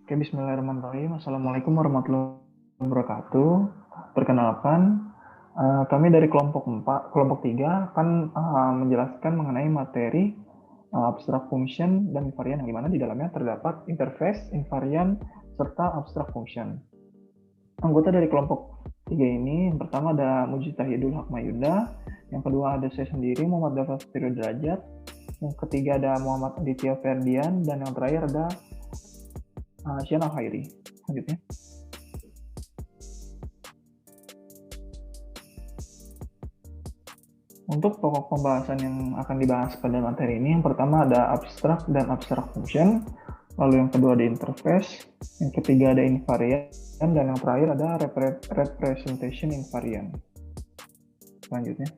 Oke, bismillahirrahmanirrahim. Assalamualaikum warahmatullahi wabarakatuh. Perkenalkan, kami dari kelompok 3 akan menjelaskan mengenai materi abstract function dan invariant yang dimana di dalamnya terdapat interface, invariant, serta abstract function. Anggota dari kelompok 3 ini, yang pertama ada Mujtahidul Hakmayuda, yang kedua ada saya sendiri, Muhammad Dafar Derajat, yang ketiga ada Muhammad Aditya Ferdian, dan yang terakhir ada Syana Khairi. Selanjutnya. Untuk pokok pembahasan yang akan dibahas pada materi ini, yang pertama ada abstract dan abstract function, lalu yang kedua ada interface, yang ketiga ada invariant, dan yang terakhir ada representation invariant. Selanjutnya.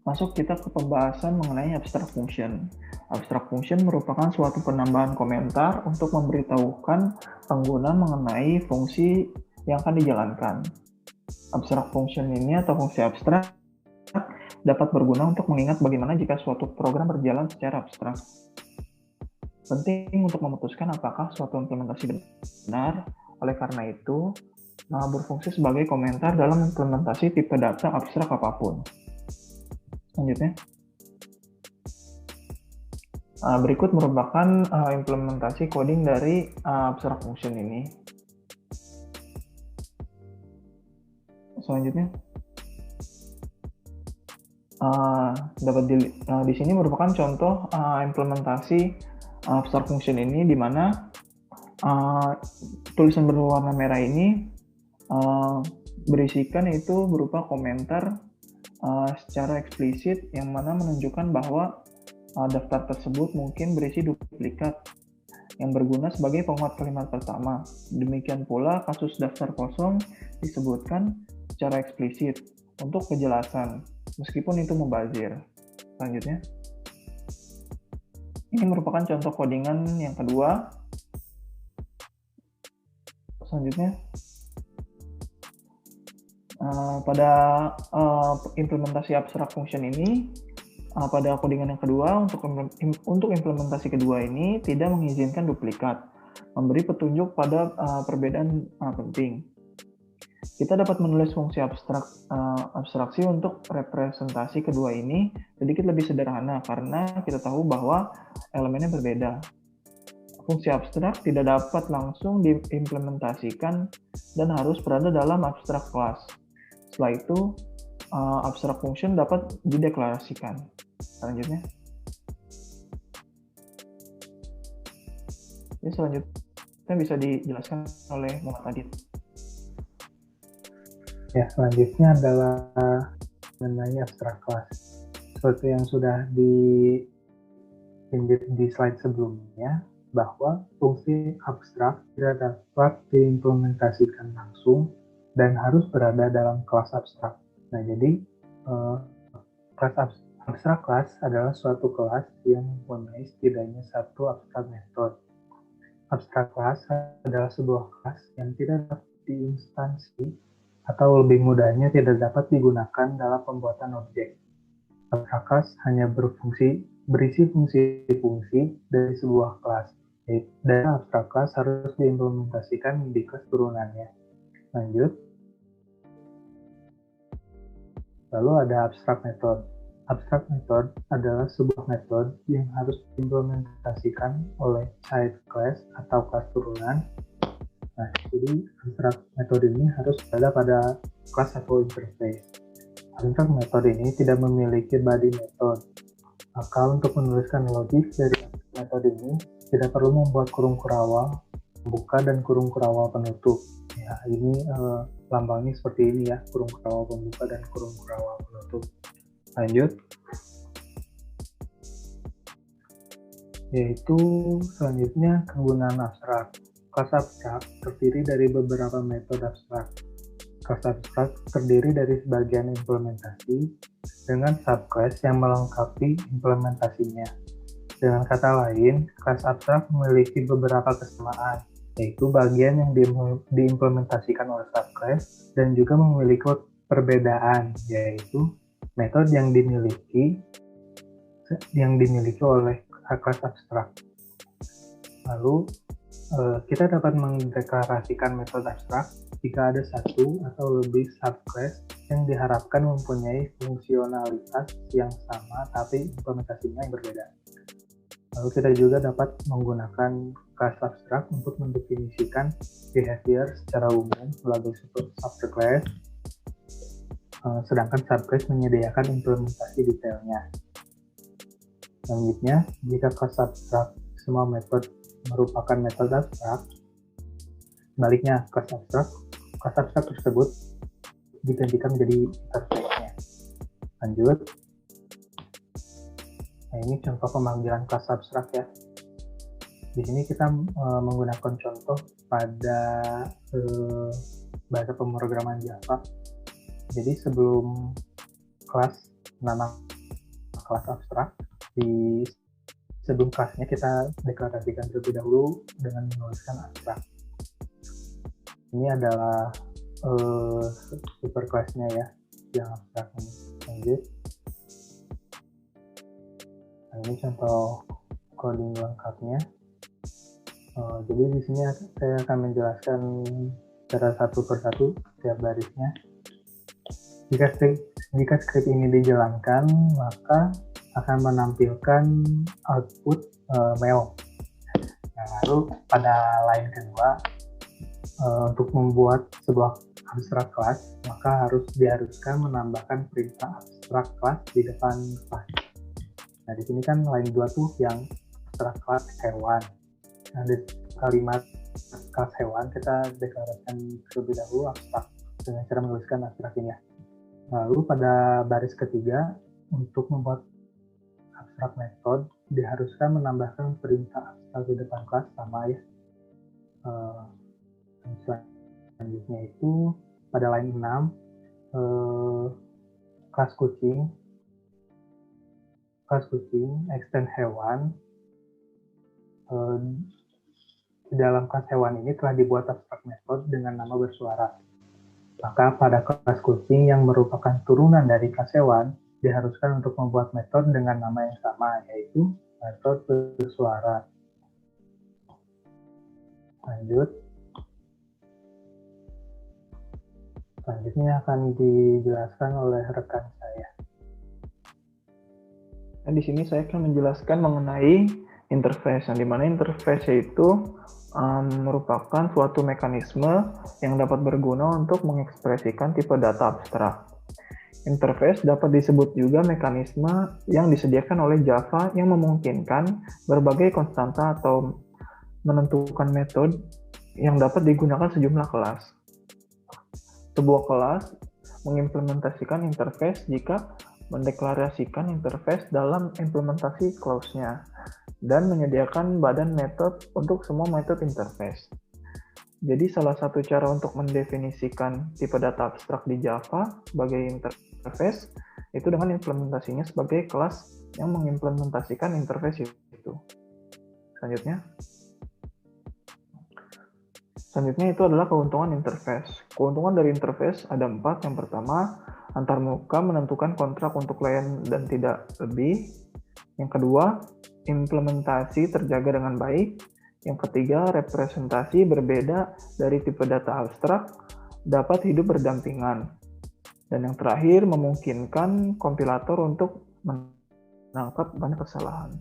Masuk kita ke pembahasan mengenai abstract function. Abstract function merupakan suatu penambahan komentar untuk memberitahukan pengguna mengenai fungsi yang akan dijalankan. Abstract function ini atau fungsi abstrak dapat berguna untuk mengingat bagaimana jika suatu program berjalan secara abstrak. Penting untuk memutuskan apakah suatu implementasi benar, oleh karena itu berfungsi sebagai komentar dalam implementasi tipe data abstrak apapun. Selanjutnya. Berikut merupakan implementasi coding dari abstract function ini. Selanjutnya, di sini merupakan contoh implementasi abstract function ini, di mana tulisan berwarna merah ini berisikan itu berupa komentar secara eksplisit yang mana menunjukkan bahwa daftar tersebut mungkin berisi duplikat yang berguna sebagai penguat kalimat pertama. Demikian pula kasus daftar kosong disebutkan secara eksplisit untuk kejelasan, meskipun itu mubazir. Selanjutnya, ini merupakan contoh codingan yang kedua. Selanjutnya, pada implementasi abstract function ini, pada codingan yang kedua, untuk implementasi kedua ini tidak mengizinkan duplikat, memberi petunjuk pada perbedaan penting. Kita dapat menulis fungsi abstraksi untuk representasi kedua ini sedikit lebih sederhana karena kita tahu bahwa elemennya berbeda. Fungsi abstrak tidak dapat langsung diimplementasikan dan harus berada dalam abstract class. Setelah itu, abstract function dapat dideklarasikan. Selanjutnya. Ini selanjutnya bisa dijelaskan oleh Muhammad Adit. Ya, selanjutnya adalah mengenai abstract class. Seperti yang sudah di slide sebelumnya, bahwa fungsi abstrak tidak dapat diimplementasikan langsung dan harus berada dalam kelas abstrak. Nah, jadi kelas abstrak class adalah suatu kelas yang mempunyai setidaknya satu abstrak method. Abstrak class adalah sebuah kelas yang tidak dapat diinstansi atau lebih mudahnya tidak dapat digunakan dalam pembuatan objek. Abstrak class hanya berisi fungsi-fungsi dari sebuah kelas, dan abstrak class harus diimplementasikan di kelas turunannya. Lanjut. Lalu ada abstrak method. Abstrak method adalah sebuah metode yang harus diimplementasikan oleh child class atau kelas turunan. Nah, jadi abstrak metode ini harus berada pada kelas atau interface. Abstrak metode ini tidak memiliki body method. Maka untuk menuliskan logik dari metode ini tidak perlu membuat kurung kurawal pembuka dan kurung kurawal penutup. Ya, ini lambangnya seperti ini ya, kurung kurawal pembuka dan kurung kurawal penutup. Lanjut. Yaitu selanjutnya kegunaan abstrak. Kelas abstrak terdiri dari beberapa metode abstrak. Kelas abstrak terdiri dari sebagian implementasi dengan subclass yang melengkapi implementasinya. Dengan kata lain, kelas abstrak memiliki beberapa kesamaan, yaitu bagian yang diimplementasikan oleh subclass dan juga memiliki perbedaan, yaitu metode yang dimiliki oleh kelas abstrak. Lalu kita dapat mendeklarasikan metode abstrak jika ada satu atau lebih subclass yang diharapkan mempunyai fungsionalitas yang sama tapi implementasinya yang berbeda. Lalu kita juga dapat menggunakan kelas abstrak untuk mendefinisikan behavior secara umum melalui subclass, sedangkan subclass menyediakan implementasi detailnya. Selanjutnya, jika kelas abstrak semua metode merupakan metode abstrak, sebaliknya kelas abstrak tersebut digantikan menjadi interface-nya. Lanjut. Nah, ini contoh pemanggilan kelas abstrak ya. Di sini kita menggunakan contoh pada bahasa pemrograman Java. Jadi sebelum nama kelas abstrak, sebelum kelasnya kita deklarasikan terlebih dahulu dengan menuliskan abstrak. Ini adalah superclass-nya ya, yang abstrak ini. Lanjut. Nah, ini contoh coding lengkapnya. Jadi di sini saya akan menjelaskan secara satu persatu setiap barisnya. Jika script ini dijalankan, maka akan menampilkan output mail. Nah, lalu pada line kedua, untuk membuat sebuah abstrak class, maka diharuskan menambahkan perintah abstrak class di depan class. Nah, di sini kan line 2 tuh yang abstrak class hewan. Nah, di kalimat kelas hewan kita deklarasikan terlebih dahulu abstrak dengan cara menuliskan abstrak ini ya. Lalu pada baris ketiga, untuk membuat abstrak method diharuskan menambahkan perintah abstrak di depan kelas sama ya. Selanjutnya itu pada line 6, kelas kucing extend hewan. Di dalam kelas hewan ini telah dibuat abstrak method dengan nama bersuara. Maka pada kelas kucing yang merupakan turunan dari kelas hewan diharuskan untuk membuat metode dengan nama yang sama, yaitu metode bersuara. Lanjut. Selanjutnya akan dijelaskan oleh rekan saya. Nah, di sini saya akan menjelaskan mengenai interface, yang dimana interface itu merupakan suatu mekanisme yang dapat berguna untuk mengekspresikan tipe data abstrak. Interface dapat disebut juga mekanisme yang disediakan oleh Java yang memungkinkan berbagai konstanta atau menentukan metode yang dapat digunakan sejumlah kelas. Sebuah kelas mengimplementasikan interface jika mendeklarasikan interface dalam implementasi clause-nya dan menyediakan badan metode untuk semua metode interface. Jadi salah satu cara untuk mendefinisikan tipe data abstrak di Java sebagai interface itu dengan implementasinya sebagai kelas yang mengimplementasikan interface itu. Selanjutnya itu adalah keuntungan interface. Keuntungan dari interface ada 4. Yang pertama, antarmuka menentukan kontrak untuk layan dan tidak lebih. Yang kedua, implementasi terjaga dengan baik. Yang ketiga, representasi berbeda dari tipe data abstrak dapat hidup berdampingan. Dan yang terakhir, memungkinkan kompilator untuk menangkap banyak kesalahan.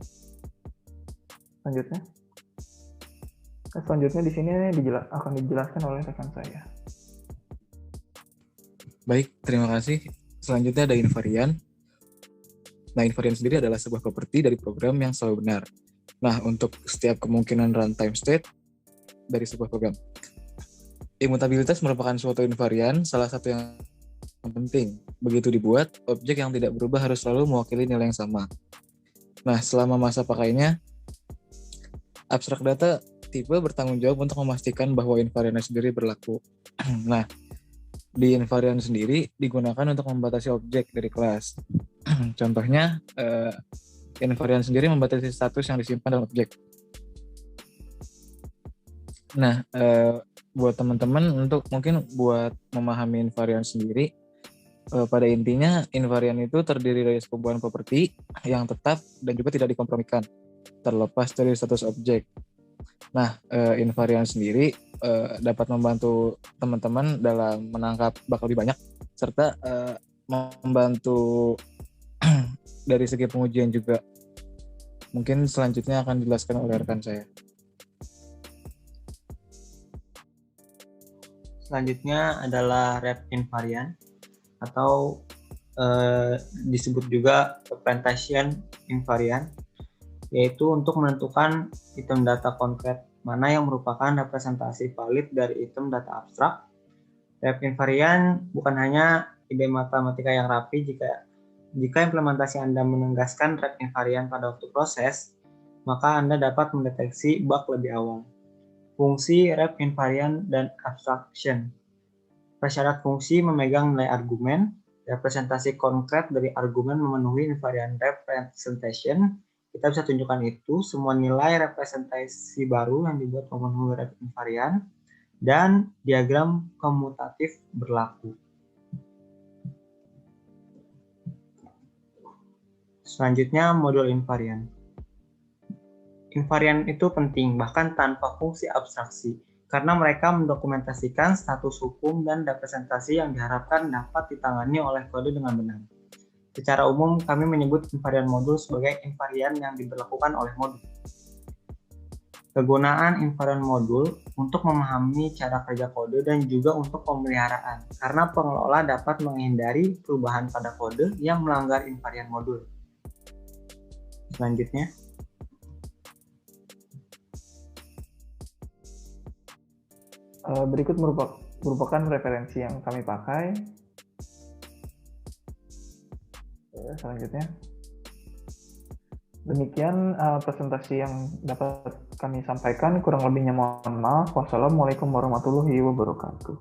Selanjutnya di sini akan dijelaskan oleh rekan saya. Baik, terima kasih. Selanjutnya ada invariant. Nah, invariant sendiri adalah sebuah properti dari program yang selalu benar. Nah, untuk setiap kemungkinan runtime state dari sebuah program. Imutabilitas merupakan suatu invariant, salah satu yang penting. Begitu dibuat, objek yang tidak berubah harus selalu mewakili nilai yang sama. Nah, selama masa pakainya, abstrak data tipe bertanggung jawab untuk memastikan bahwa invariant sendiri berlaku. Nah, di invariant sendiri digunakan untuk membatasi objek dari kelas. Contohnya, invariant sendiri membatasi status yang disimpan dalam objek. Nah, buat teman-teman untuk mungkin buat memahami invariant sendiri, pada intinya invariant itu terdiri dari sekumpulan properti yang tetap dan juga tidak dikompromikan, terlepas dari status objek. Nah, invarian sendiri dapat membantu teman-teman dalam menangkap bug lebih banyak, serta membantu dari segi pengujian juga. Mungkin selanjutnya akan dijelaskan oleh rekan saya. Selanjutnya adalah rep invariant atau disebut juga representation invariant, yaitu untuk menentukan item data konkret mana yang merupakan representasi valid dari item data abstrak. Rep invariant bukan hanya ide matematika yang rapi. Jika implementasi Anda menegaskan rep invariant pada waktu proses, maka Anda dapat mendeteksi bug lebih awal. Fungsi rep invariant dan abstraction. Persyarat fungsi memegang nilai argumen. Representasi konkret dari argumen memenuhi invariant representation. Kita bisa tunjukkan itu semua nilai representasi baru yang dibuat memenuhi rep invariant dan diagram komutatif berlaku. Selanjutnya modul invariant. Invariant itu penting bahkan tanpa fungsi abstraksi, karena mereka mendokumentasikan status hukum dan representasi yang diharapkan dapat ditangani oleh kode dengan benar. Secara umum, kami menyebut invariant modul sebagai invariant yang diberlakukan oleh modul. Kegunaan invariant modul untuk memahami cara kerja kode dan juga untuk pemeliharaan, karena pengelola dapat menghindari perubahan pada kode yang melanggar invariant modul. Selanjutnya, berikut merupakan referensi yang kami pakai. Selanjutnya, demikian presentasi yang dapat kami sampaikan. Kurang lebihnya mohon maaf. Wassalamualaikum warahmatullahi wabarakatuh.